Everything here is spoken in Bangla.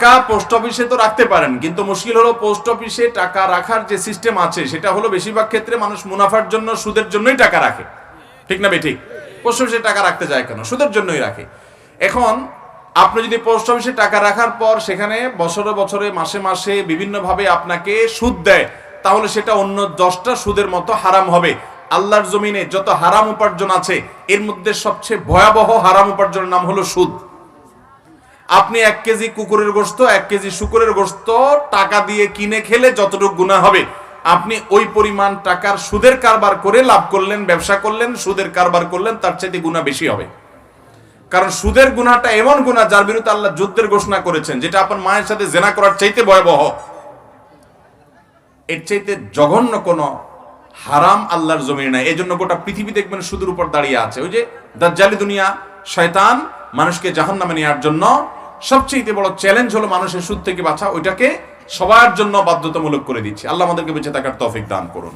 টাকা পোস্ট অফিসে তো রাখতে পারেন, কিন্তু মুশকিল হলো পোস্ট অফিসে টাকা রাখার যে সিস্টেম আছে সেটা হলো বেশিরভাগ ক্ষেত্রে মানুষ মুনাফার জন্য, সুদের জন্যই টাকা রাখে। ঠিক না বেঠিক? পোস্ট অফিসে টাকা রাখতে যায় কেন? সুদের জন্যই রাখে। এখন আপনি যদি পোস্ট অফিসে টাকা রাখার পর সেখানে বছরে বছরে, মাসে মাসে বিভিন্নভাবে আপনাকে সুদ দেয়, তাহলে সেটা অন্য 10টা সুদের মতো হারাম হবে। আল্লাহর জমিনে যত হারাম উপার্জন আছে এর মধ্যে সবচেয়ে ভয়াবহ হারাম উপার্জনের নাম হলো সুদ। আপনি 1 কেজি কুকুরের গোশত, 1 কেজি শুকরের গোশত টাকা দিয়ে কিনে খেলে যতটুকু গুনাহ হবে, আপনি ওই পরিমাণ টাকার সুদের কারবার করে লাভ করলেন, ব্যবসা করলেন, সুদের কারবার করলেন, তার চাইতে গুনাহ বেশি হবে। কারণ সুদের গুনাহটা এমন গুনাহ যার বিরুদ্ধে আল্লাহ যুদ্ধের ঘোষণা করেছেন, যেটা আপনার মায়ের সাথে জেনা করার চাইতে ভয়াবহ। এর চাইতে জঘন্য কোনো হারাম আল্লাহর জমিনে নাই। এই জন্য গোটা পৃথিবী দেখবেন সুদের উপর দাঁড়িয়ে আছে। ওই যে দাজ্জালি দুনিয়া, শয়তান মানুষকে জাহান্নামে নেওয়ার জন্য সবচেয়ে বড় চ্যালেঞ্জ হলো মানুষের সুদ থেকে বাঁচা, ওইটাকে সবার জন্য বাধ্যতামূলক করে দিচ্ছে। আল্লাহ আমাদেরকে বেঁচে থাকার তৌফিক দান করুন।